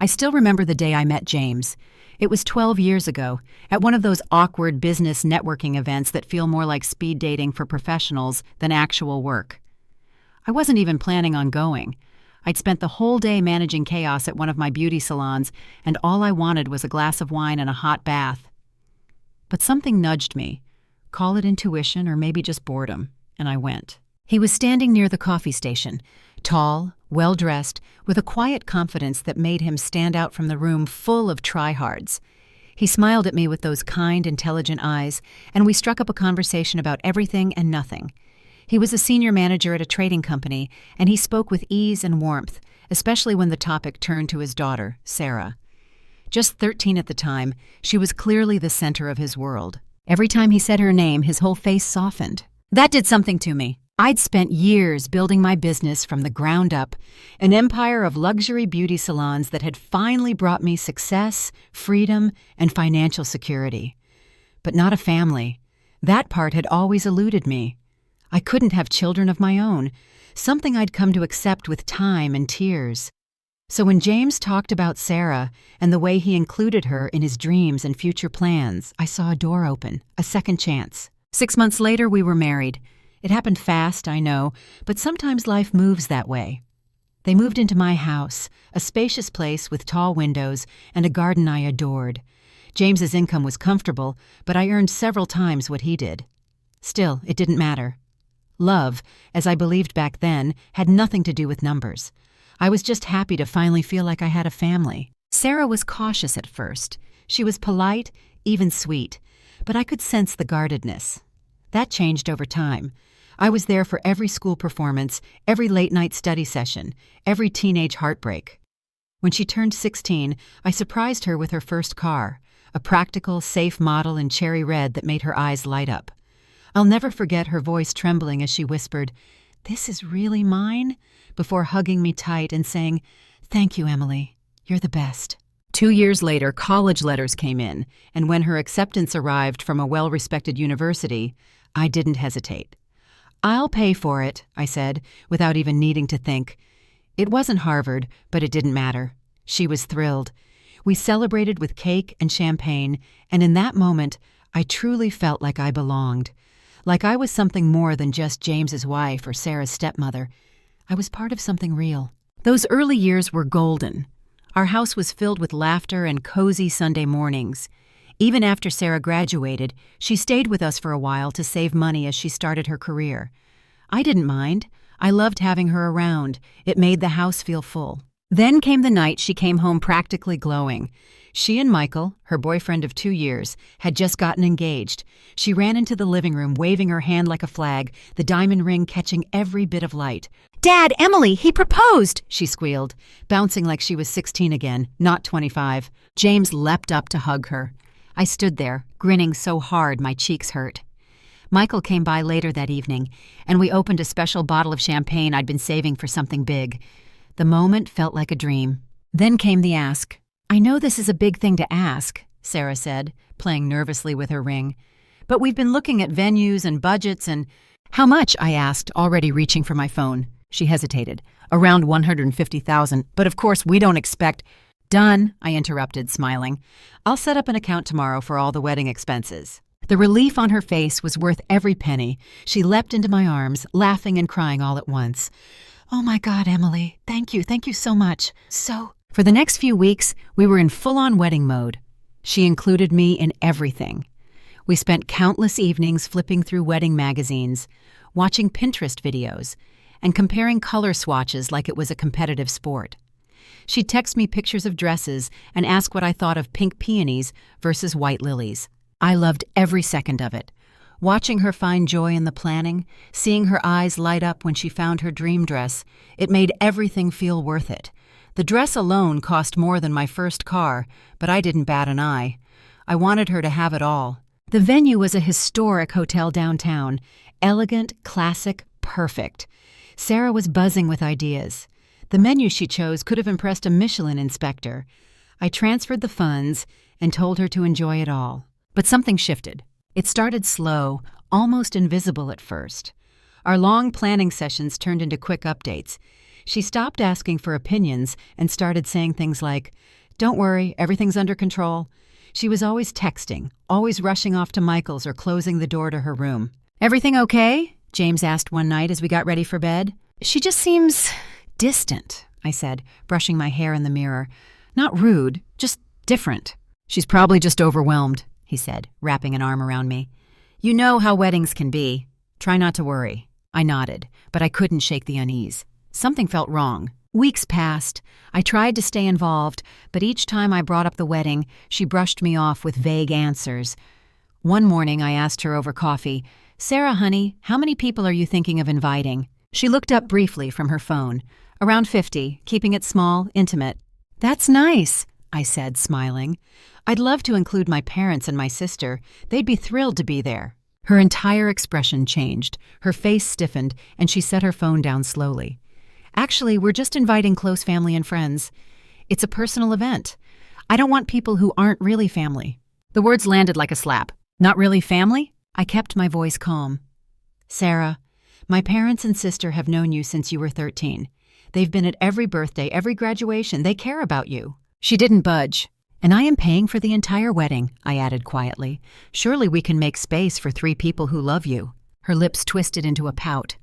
I still remember the day I met James. It was 12 years ago, at one of those awkward business networking events that feel more like speed dating for professionals than actual work. I wasn't even planning on going. I'd spent the whole day managing chaos at one of my beauty salons, and all I wanted was a glass of wine and a hot bath. But something nudged me. Call it intuition or maybe just boredom, and I went. He was standing near the coffee station, tall, well-dressed, with a quiet confidence that made him stand out from the room full of tryhards. He smiled at me with those kind, intelligent eyes, and we struck up a conversation about everything and nothing. He was a senior manager at a trading company, and he spoke with ease and warmth, especially when the topic turned to his daughter, Sarah. Just 13 at the time, she was clearly the center of his world. Every time he said her name, his whole face softened. That did something to me. I'd spent years building my business from the ground up, an empire of luxury beauty salons that had finally brought me success, freedom, and financial security. But not a family. That part had always eluded me. I couldn't have children of my own, something I'd come to accept with time and tears. So when James talked about Sarah and the way he included her in his dreams and future plans, I saw a door open, a second chance. 6 months later, we were married. It happened fast, I know, but sometimes life moves that way. They moved into my house, a spacious place with tall windows and a garden I adored. James's income was comfortable, but I earned several times what he did. Still, it didn't matter. Love, as I believed back then, had nothing to do with numbers. I was just happy to finally feel like I had a family. Sarah was cautious at first. She was polite, even sweet, but I could sense the guardedness. That changed over time. I was there for every school performance, every late-night study session, every teenage heartbreak. When she turned 16, I surprised her with her first car, a practical, safe model in cherry red that made her eyes light up. I'll never forget her voice trembling as she whispered, "This is really mine?" before hugging me tight and saying, "Thank you, Emily. You're the best." 2 years later, college letters came in, and when her acceptance arrived from a well-respected university, I didn't hesitate. "I'll pay for it," I said, without even needing to think. It wasn't Harvard, but it didn't matter. She was thrilled. We celebrated with cake and champagne, and in that moment, I truly felt like I belonged. Like I was something more than just James's wife or Sarah's stepmother. I was part of something real. Those early years were golden. Our house was filled with laughter and cozy Sunday mornings. Even after Sarah graduated, she stayed with us for a while to save money as she started her career. I didn't mind. I loved having her around. It made the house feel full. Then came the night she came home practically glowing. She and Michael, her boyfriend of 2 years, had just gotten engaged. She ran into the living room, waving her hand like a flag, the diamond ring catching every bit of light. "Dad, Emily, he proposed!" she squealed, bouncing like she was 16 again, not 25. James leapt up to hug her. I stood there, grinning so hard my cheeks hurt. Michael came by later that evening, and we opened a special bottle of champagne I'd been saving for something big. The moment felt like a dream. Then came the ask. "I know this is a big thing to ask," Sarah said, playing nervously with her ring. "But we've been looking at venues and budgets and—" "How much?" I asked, already reaching for my phone. She hesitated. "Around $150,000, but of course we don't expect—" "Done," I interrupted, smiling. "I'll set up an account tomorrow for all the wedding expenses." The relief on her face was worth every penny. She leapt into my arms, laughing and crying all at once. "Oh my God, Emily, thank you so much. For the next few weeks, we were in full-on wedding mode. She included me in everything. We spent countless evenings flipping through wedding magazines, watching Pinterest videos, and comparing color swatches like it was a competitive sport. She'd text me pictures of dresses and ask what I thought of pink peonies versus white lilies. I loved every second of it. Watching her find joy in the planning, seeing her eyes light up when she found her dream dress, it made everything feel worth it. The dress alone cost more than my first car, but I didn't bat an eye. I wanted her to have it all. The venue was a historic hotel downtown. Elegant, classic, perfect. Sarah was buzzing with ideas. The menu she chose could have impressed a Michelin inspector. I transferred the funds and told her to enjoy it all. But something shifted. It started slow, almost invisible at first. Our long planning sessions turned into quick updates. She stopped asking for opinions and started saying things like, "Don't worry, everything's under control." She was always texting, always rushing off to Michael's or closing the door to her room. "Everything okay?" James asked one night as we got ready for bed. "She just seems distant," I said, brushing my hair in the mirror. "Not rude, just different." "She's probably just overwhelmed," he said, wrapping an arm around me. "You know how weddings can be. Try not to worry." I nodded, but I couldn't shake the unease. Something felt wrong. Weeks passed. I tried to stay involved, but each time I brought up the wedding, she brushed me off with vague answers. One morning I asked her over coffee, "Sarah, honey, how many people are you thinking of inviting?" She looked up briefly from her phone. "Around 50, keeping it small, intimate." "That's nice," I said, smiling. "I'd love to include my parents and my sister. They'd be thrilled to be there." Her entire expression changed. Her face stiffened, and she set her phone down slowly. "Actually, we're just inviting close family and friends. It's a personal event. I don't want people who aren't really family." The words landed like a slap. "Not really family?" I kept my voice calm. "Sarah, my parents and sister have known you since you were 13. They've been at every birthday, every graduation. They care about you." She didn't budge. "And I am paying for the entire wedding," I added quietly. "Surely we can make space for 3 people who love you." Her lips twisted into a pout.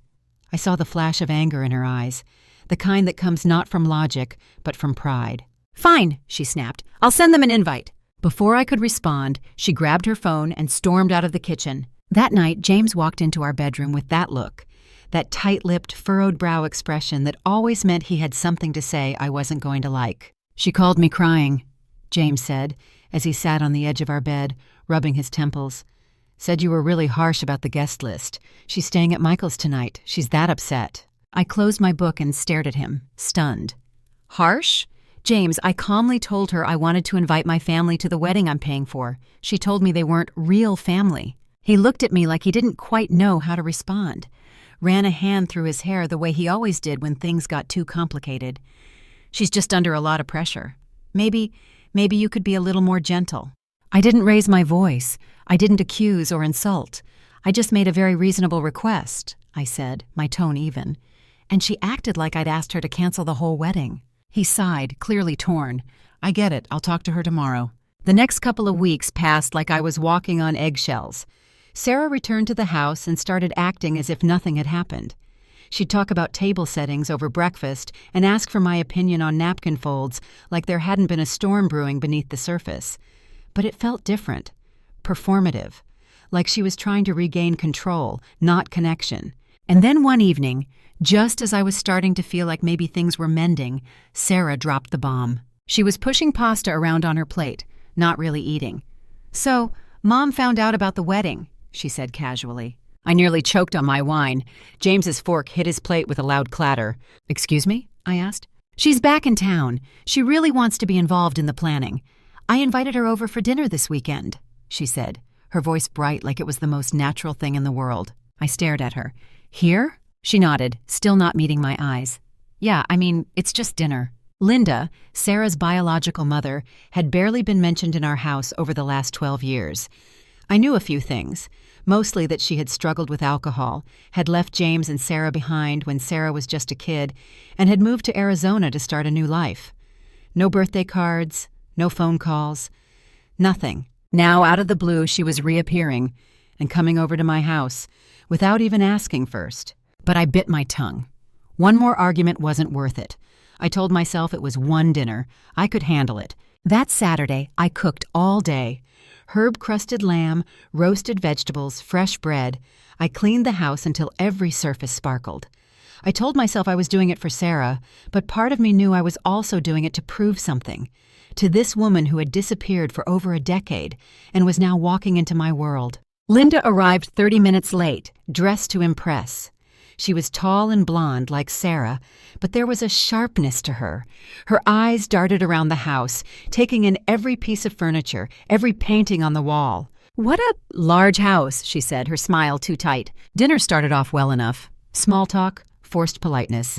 I saw the flash of anger in her eyes, the kind that comes not from logic, but from pride. "Fine," she snapped. "I'll send them an invite." Before I could respond, she grabbed her phone and stormed out of the kitchen. That night, James walked into our bedroom with that look, that tight-lipped, furrowed brow expression that always meant he had something to say I wasn't going to like. "She called me crying," James said, as he sat on the edge of our bed, rubbing his temples. "Said you were really harsh about the guest list. She's staying at Michael's tonight. She's that upset." I closed my book and stared at him, stunned. "Harsh? James, I calmly told her I wanted to invite my family to the wedding I'm paying for. She told me they weren't real family." He looked at me like he didn't quite know how to respond, ran a hand through his hair the way he always did when things got too complicated. "She's just under a lot of pressure. Maybe you could be a little more gentle." I didn't raise my voice. I didn't accuse or insult. I just made a very reasonable request, I said, my tone even. And she acted like I'd asked her to cancel the whole wedding. He sighed, clearly torn. "I get it. I'll talk to her tomorrow." The next couple of weeks passed like I was walking on eggshells. Sarah returned to the house and started acting as if nothing had happened. She'd talk about table settings over breakfast and ask for my opinion on napkin folds like there hadn't been a storm brewing beneath the surface. But it felt different, performative, like she was trying to regain control, not connection. And then one evening, just as I was starting to feel like maybe things were mending, Sarah dropped the bomb. She was pushing pasta around on her plate, not really eating. "So, Mom found out about the wedding," she said casually. I nearly choked on my wine. James's fork hit his plate with a loud clatter. "Excuse me?" I asked. "She's back in town. She really wants to be involved in the planning. I invited her over for dinner this weekend," she said, her voice bright like it was the most natural thing in the world. I stared at her. "Here?" She nodded, still not meeting my eyes. "Yeah, it's just dinner." Linda, Sarah's biological mother, had barely been mentioned in our house over the last 12 years. I knew a few things, mostly that she had struggled with alcohol, had left James and Sarah behind when Sarah was just a kid, and had moved to Arizona to start a new life. No birthday cards, no phone calls, nothing. Now, out of the blue, she was reappearing and coming over to my house, without even asking first. But I bit my tongue. One more argument wasn't worth it. I told myself it was one dinner. I could handle it. That Saturday, I cooked all day. Herb-crusted lamb, roasted vegetables, fresh bread. I cleaned the house until every surface sparkled. I told myself I was doing it for Sarah, but part of me knew I was also doing it to prove something. To this woman who had disappeared for over a decade and was now walking into my world. Linda arrived 30 minutes late, dressed to impress. She was tall and blonde like Sarah, but there was a sharpness to her. Her eyes darted around the house, taking in every piece of furniture, every painting on the wall. "What a large house," she said, her smile too tight. Dinner started off well enough. Small talk, forced politeness.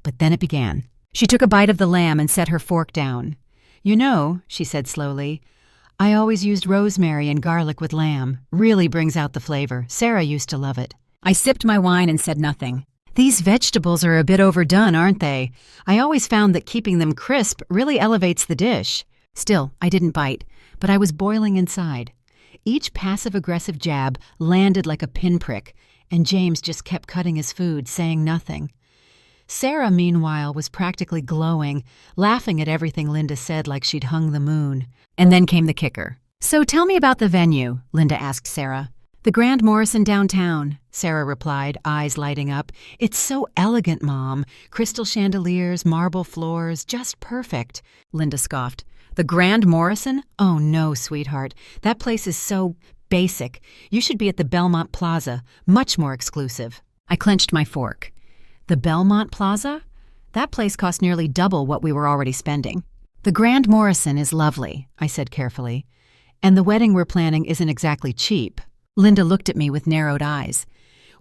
But then it began. She took a bite of the lamb and set her fork down. "You know," she said slowly, "I always used rosemary and garlic with lamb. Really brings out the flavor. Sarah used to love it." I sipped my wine and said nothing. These vegetables are a bit overdone, aren't they? I always found that keeping them crisp really elevates the dish. Still, I didn't bite, but I was boiling inside. Each passive-aggressive jab landed like a pinprick, and James just kept cutting his food, saying nothing. Sarah, meanwhile, was practically glowing, laughing at everything Linda said like she'd hung the moon. And then came the kicker. "So tell me about the venue," Linda asked Sarah. "The Grand Morrison downtown," Sarah replied, eyes lighting up. "It's so elegant, Mom. Crystal chandeliers, marble floors, just perfect." Linda scoffed. "The Grand Morrison? Oh no, sweetheart. That place is so basic. You should be at the Belmont Plaza, much more exclusive." I clenched my fork. The Belmont Plaza? That place cost nearly double what we were already spending. "The Grand Morrison is lovely," I said carefully. "And the wedding we're planning isn't exactly cheap." Linda looked at me with narrowed eyes.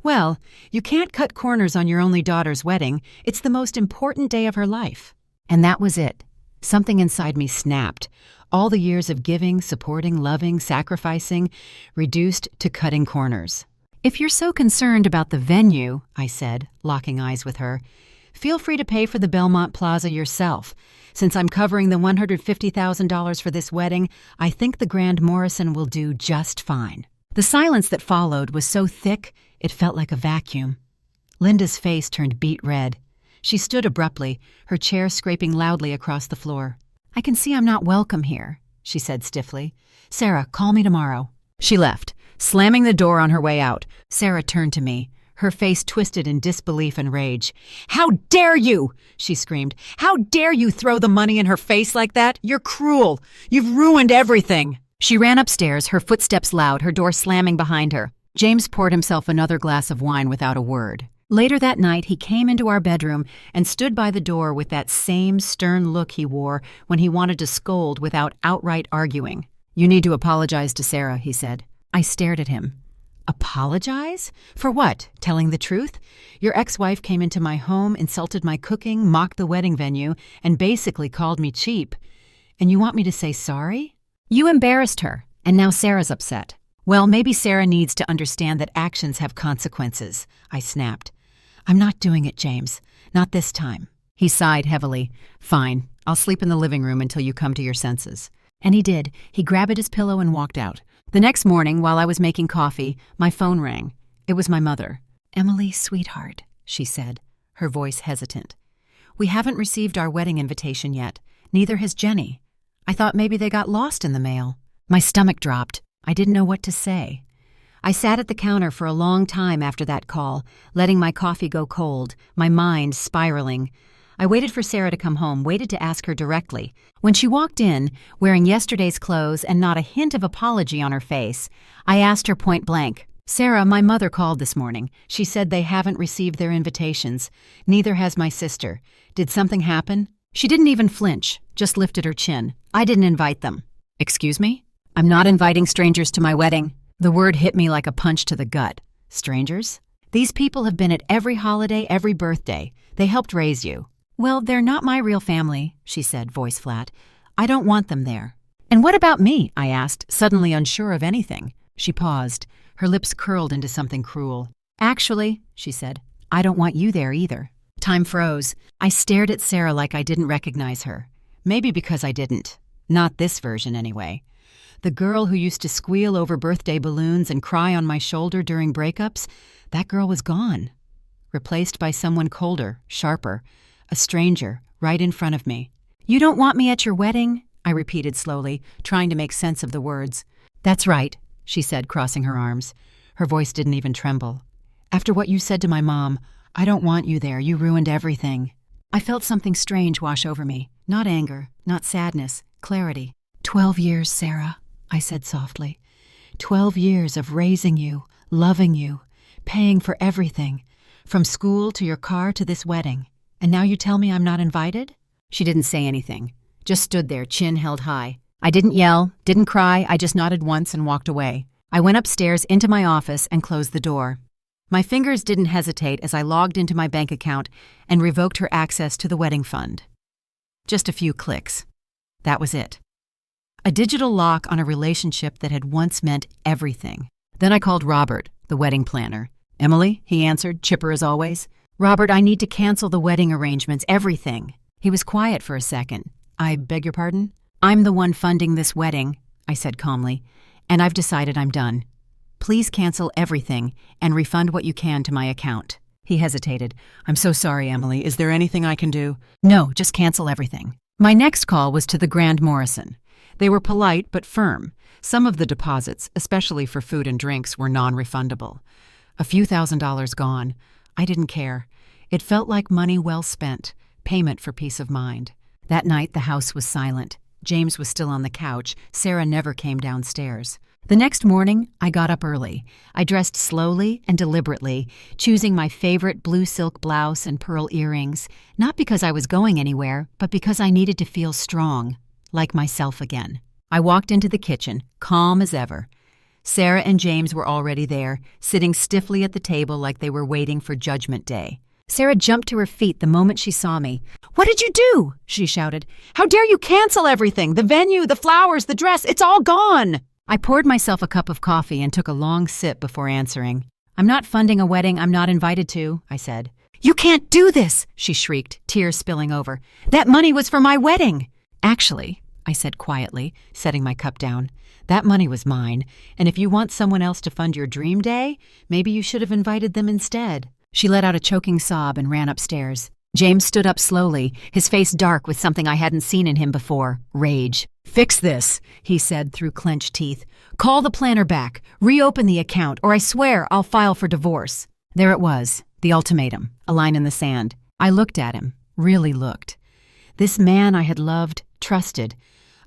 "Well, you can't cut corners on your only daughter's wedding. It's the most important day of her life." And that was it. Something inside me snapped. All the years of giving, supporting, loving, sacrificing, reduced to cutting corners. "If you're so concerned about the venue," I said, locking eyes with her, "feel free to pay for the Belmont Plaza yourself. Since I'm covering the $150,000 for this wedding, I think the Grand Morrison will do just fine." The silence that followed was so thick, it felt like a vacuum. Linda's face turned beet red. She stood abruptly, her chair scraping loudly across the floor. "I can see I'm not welcome here," she said stiffly. "Sarah, call me tomorrow." She left, slamming the door on her way out. Sarah turned to me, her face twisted in disbelief and rage. "How dare you!" she screamed. "How dare you throw the money in her face like that? You're cruel. You've ruined everything." She ran upstairs, her footsteps loud, her door slamming behind her. James poured himself another glass of wine without a word. Later that night, he came into our bedroom and stood by the door with that same stern look he wore when he wanted to scold without outright arguing. "You need to apologize to Sarah," he said. I stared at him. "Apologize? For what? Telling the truth? Your ex-wife came into my home, insulted my cooking, mocked the wedding venue, and basically called me cheap. And you want me to say sorry? You embarrassed her, and now Sarah's upset." "Well, maybe Sarah needs to understand that actions have consequences," I snapped. "I'm not doing it, James. Not this time." He sighed heavily. "Fine. I'll sleep in the living room until you come to your senses." And he did. He grabbed at his pillow and walked out. The next morning, while I was making coffee, my phone rang. It was my mother. "Emily, sweetheart," she said, her voice hesitant. "We haven't received our wedding invitation yet. Neither has Jenny. I thought maybe they got lost in the mail." My stomach dropped. I didn't know what to say. I sat at the counter for a long time after that call, letting my coffee go cold, my mind spiraling. I waited for Sarah to come home, waited to ask her directly. When she walked in, wearing yesterday's clothes and not a hint of apology on her face, I asked her point blank, "Sarah, my mother called this morning. She said they haven't received their invitations. Neither has my sister. Did something happen?" She didn't even flinch, just lifted her chin. "I didn't invite them." "Excuse me? I'm not inviting strangers to my wedding." The word hit me like a punch to the gut. "Strangers? These people have been at every holiday, every birthday. They helped raise you." "Well, they're not my real family," she said, voice flat. "I don't want them there." "And what about me?" I asked, suddenly unsure of anything. She paused, her lips curled into something cruel. "Actually," she said, "I don't want you there either." Time froze. I stared at Sarah like I didn't recognize her. Maybe because I didn't. Not this version, anyway. The girl who used to squeal over birthday balloons and cry on my shoulder during breakups, that girl was gone. Replaced by someone colder, sharper, a stranger, right in front of me. "You don't want me at your wedding?" I repeated slowly, trying to make sense of the words. "That's right," she said, crossing her arms. Her voice didn't even tremble. "After what you said to my mom, I don't want you there. You ruined everything." I felt something strange wash over me. Not anger, not sadness, clarity. 12 years, Sarah," I said softly. 12 years of raising you, loving you, paying for everything, from school to your car to this wedding. And now you tell me I'm not invited?" She didn't say anything, just stood there, chin held high. I didn't yell, didn't cry, I just nodded once and walked away. I went upstairs into my office and closed the door. My fingers didn't hesitate as I logged into my bank account and revoked her access to the wedding fund. Just a few clicks. That was it. A digital lock on a relationship that had once meant everything. Then I called Robert, the wedding planner. "Emily," he answered, chipper as always. Robert, I need to cancel the wedding arrangements, everything. He was quiet for a second. I beg your pardon? I'm the one funding this wedding, I said calmly, and I've decided I'm done. Please cancel everything and refund what you can to my account. He hesitated. I'm so sorry, Emily. Is there anything I can do? No, just cancel everything. My next call was to the Grand Morrison. They were polite but firm. Some of the deposits, especially for food and drinks, were non-refundable. A few $1,000s gone. I didn't care. It felt like money well spent, payment for peace of mind. That night, the house was silent. James was still on the couch. Sarah never came downstairs. The next morning, I got up early. I dressed slowly and deliberately, choosing my favorite blue silk blouse and pearl earrings, not because I was going anywhere, but because I needed to feel strong, like myself again. I walked into the kitchen, calm as ever. Sarah and James were already there, sitting stiffly at the table like they were waiting for Judgment Day. Sarah jumped to her feet the moment she saw me. "What did you do?" she shouted. "How dare you cancel everything? The venue, the flowers, the dress, it's all gone!" I poured myself a cup of coffee and took a long sip before answering. "I'm not funding a wedding I'm not invited to," I said. "You can't do this!" she shrieked, tears spilling over. "That money was for my wedding!" "Actually," I said quietly, setting my cup down, "that money was mine, and if you want someone else to fund your dream day, maybe you should have invited them instead." She let out a choking sob and ran upstairs. James stood up slowly, his face dark with something I hadn't seen in him before, rage. "Fix this," he said through clenched teeth. "Call the planner back, reopen the account, or I swear I'll file for divorce." There it was, the ultimatum, a line in the sand. I looked at him, really looked. This man I had loved, trusted.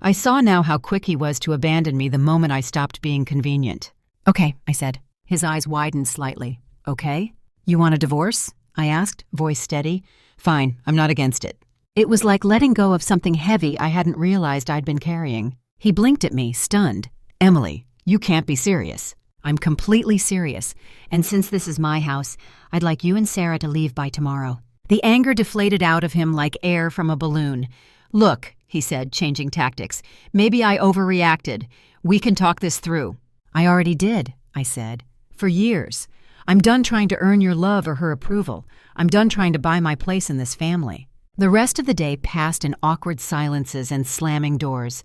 I saw now how quick he was to abandon me the moment I stopped being convenient. "Okay," I said. His eyes widened slightly. "Okay? You want a divorce?" I asked, voice steady. "Fine, I'm not against it." It was like letting go of something heavy I hadn't realized I'd been carrying. He blinked at me, stunned. "Emily, you can't be serious." "I'm completely serious, and since this is my house, I'd like you and Sarah to leave by tomorrow." The anger deflated out of him like air from a balloon. "Look," he said, changing tactics, "maybe I overreacted. We can talk this through." "I already did," I said. "For years. I'm done trying to earn your love or her approval. I'm done trying to buy my place in this family." The rest of the day passed in awkward silences and slamming doors.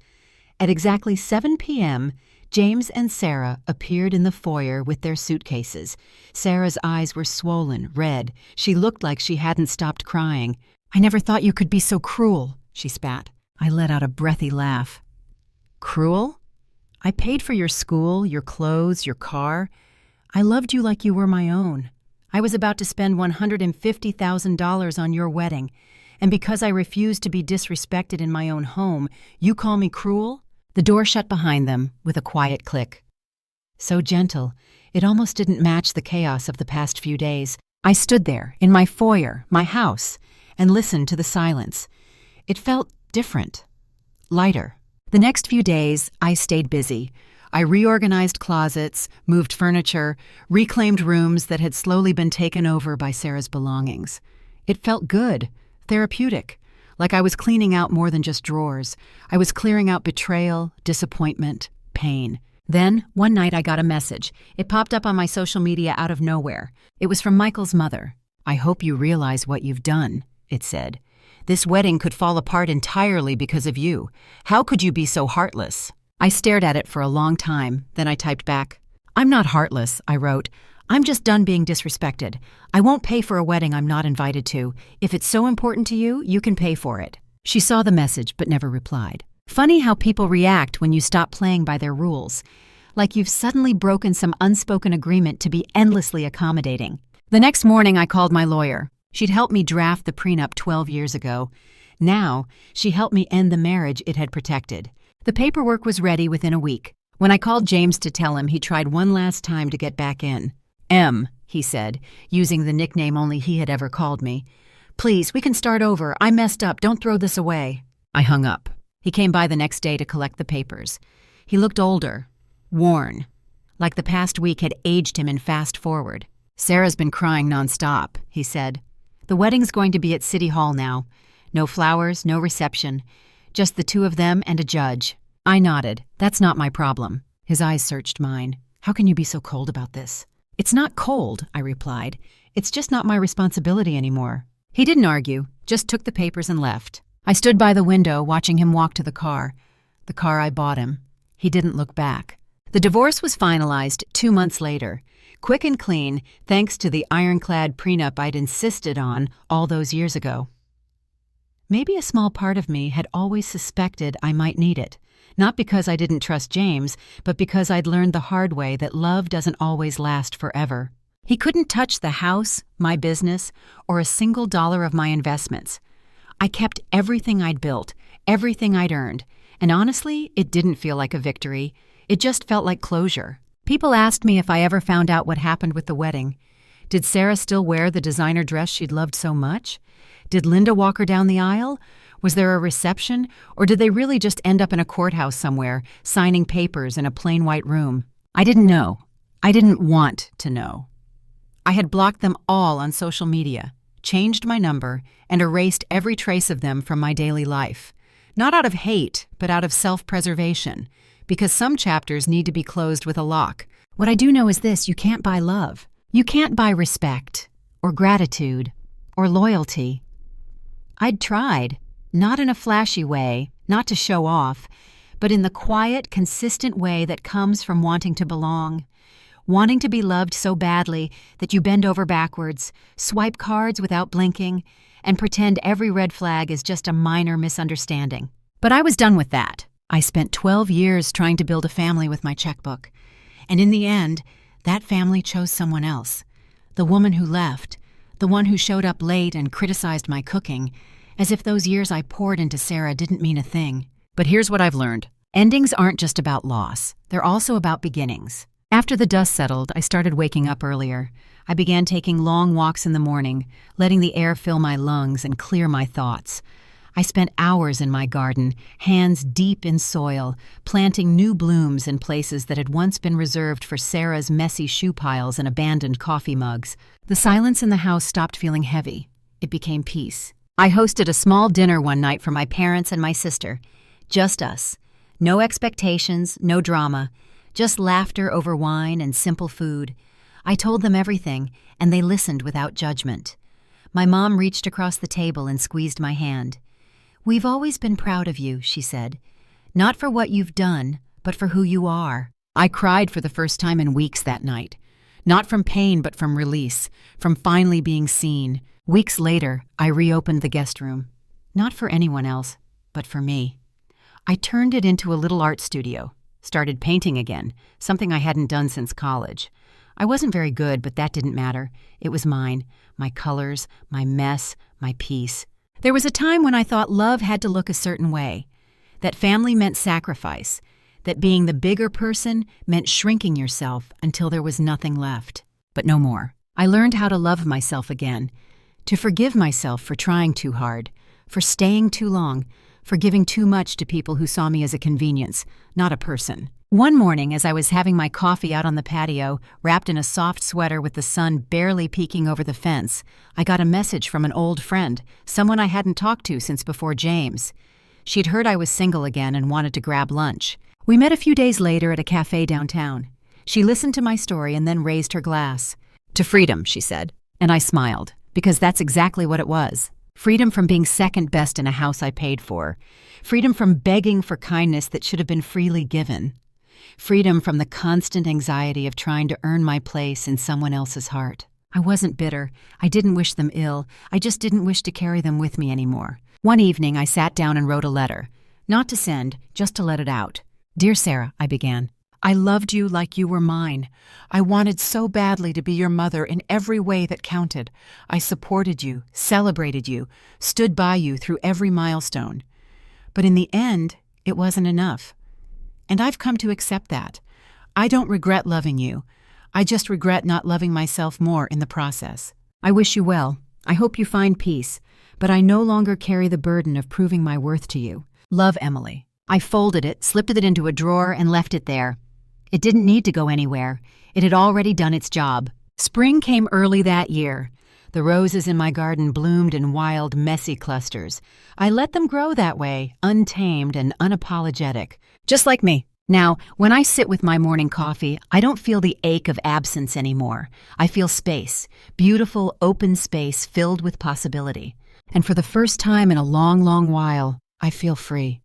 At exactly 7 p.m., James and Sarah appeared in the foyer with their suitcases. Sarah's eyes were swollen, red. She looked like she hadn't stopped crying. "I never thought you could be so cruel," she spat. I let out a breathy laugh. "Cruel? I paid for your school, your clothes, your car. I loved you like you were my own. I was about to spend $150,000 on your wedding, and because I refused to be disrespected in my own home, you call me cruel?" The door shut behind them with a quiet click. So gentle, it almost didn't match the chaos of the past few days. I stood there, in my foyer, my house, and listened to the silence. It felt different, lighter. The next few days, I stayed busy. I reorganized closets, moved furniture, reclaimed rooms that had slowly been taken over by Sarah's belongings. It felt good, therapeutic, like I was cleaning out more than just drawers. I was clearing out betrayal, disappointment, pain. Then, one night I got a message. It popped up on my social media out of nowhere. It was from Michael's mother. "I hope you realize what you've done," it said. "This wedding could fall apart entirely because of you. How could you be so heartless?" I stared at it for a long time, then I typed back. "I'm not heartless," I wrote. "I'm just done being disrespected. I won't pay for a wedding I'm not invited to. If it's so important to you, you can pay for it." She saw the message but never replied. Funny how people react when you stop playing by their rules. Like you've suddenly broken some unspoken agreement to be endlessly accommodating. The next morning I called my lawyer. She'd helped me draft the prenup 12 years ago. Now, she helped me end the marriage it had protected. The paperwork was ready within a week. When I called James to tell him, he tried one last time to get back in. "M," he said, using the nickname only he had ever called me. "Please, we can start over. I messed up. Don't throw this away." I hung up. He came by the next day to collect the papers. He looked older, worn, like the past week had aged him in fast forward. "Sarah's been crying nonstop," he said. "The wedding's going to be at City Hall now. No flowers, no reception. Just the two of them and a judge." I nodded. "That's not my problem." His eyes searched mine. "How can you be so cold about this?" "It's not cold," I replied. It's just not my responsibility anymore." He didn't argue, just took the papers and left. I stood by the window watching him walk to the car I bought him. He didn't look back. The divorce was finalized 2 months later, quick and clean thanks to the ironclad prenup I'd insisted on all those years ago. Maybe a small part of me had always suspected I might need it, not because I didn't trust James, but because I'd learned the hard way that love doesn't always last forever. He couldn't touch the house, my business, or a single dollar of my investments. I kept everything I'd built, everything I'd earned, and honestly, it didn't feel like a victory. It just felt like closure. People asked me if I ever found out what happened with the wedding. Did Sarah still wear the designer dress she'd loved so much? Did Linda walk her down the aisle? Was there a reception, or did they really just end up in a courthouse somewhere, signing papers in a plain white room? I didn't know. I didn't want to know. I had blocked them all on social media, changed my number, and erased every trace of them from my daily life. Not out of hate, but out of self-preservation, because some chapters need to be closed with a lock. What I do know is this: you can't buy love. You can't buy respect, or gratitude, or loyalty. I'd tried, not in a flashy way, not to show off, but in the quiet, consistent way that comes from wanting to belong. Wanting to be loved so badly that you bend over backwards, swipe cards without blinking, and pretend every red flag is just a minor misunderstanding. But I was done with that. I spent 12 years trying to build a family with my checkbook. And in the end, that family chose someone else. The woman who left, the one who showed up late and criticized my cooking, as if those years I poured into Sarah didn't mean a thing. But here's what I've learned. Endings aren't just about loss. They're also about beginnings. After the dust settled, I started waking up earlier. I began taking long walks in the morning, letting the air fill my lungs and clear my thoughts. I spent hours in my garden, hands deep in soil, planting new blooms in places that had once been reserved for Sarah's messy shoe piles and abandoned coffee mugs. The silence in the house stopped feeling heavy. It became peace. I hosted a small dinner one night for my parents and my sister. Just us. No expectations, no drama. Just laughter over wine and simple food. I told them everything, and they listened without judgment. My mom reached across the table and squeezed my hand. "We've always been proud of you," she said. "Not for what you've done, but for who you are." I cried for the first time in weeks that night. Not from pain, but from release, from finally being seen. Weeks later, I reopened the guest room. Not for anyone else, but for me. I turned it into a little art studio. Started painting again, something I hadn't done since college. I wasn't very good, but that didn't matter. It was mine, my colors, my mess, my peace. There was a time when I thought love had to look a certain way, that family meant sacrifice, that being the bigger person meant shrinking yourself until there was nothing left. But no more. I learned how to love myself again, to forgive myself for trying too hard, for staying too long, for giving too much to people who saw me as a convenience, not a person. One morning, as I was having my coffee out on the patio, wrapped in a soft sweater with the sun barely peeking over the fence, I got a message from an old friend, someone I hadn't talked to since before James. She'd heard I was single again and wanted to grab lunch. We met a few days later at a cafe downtown. She listened to my story and then raised her glass. "To freedom," she said, and I smiled, because that's exactly what it was. Freedom from being second best in a house I paid for. Freedom from begging for kindness that should have been freely given. Freedom from the constant anxiety of trying to earn my place in someone else's heart. I wasn't bitter. I didn't wish them ill. I just didn't wish to carry them with me anymore. One evening, I sat down and wrote a letter. Not to send, just to let it out. "Dear Sarah," I began. "I loved you like you were mine. I wanted so badly to be your mother in every way that counted. I supported you, celebrated you, stood by you through every milestone. But in the end, it wasn't enough. And I've come to accept that. I don't regret loving you. I just regret not loving myself more in the process. I wish you well. I hope you find peace. But I no longer carry the burden of proving my worth to you. Love, Emily." I folded it, slipped it into a drawer, and left it there. It didn't need to go anywhere. It had already done its job. Spring came early that year. The roses in my garden bloomed in wild, messy clusters. I let them grow that way, untamed and unapologetic. Just like me. Now, when I sit with my morning coffee, I don't feel the ache of absence anymore. I feel space, beautiful open space filled with possibility. And for the first time in a long, long while, I feel free.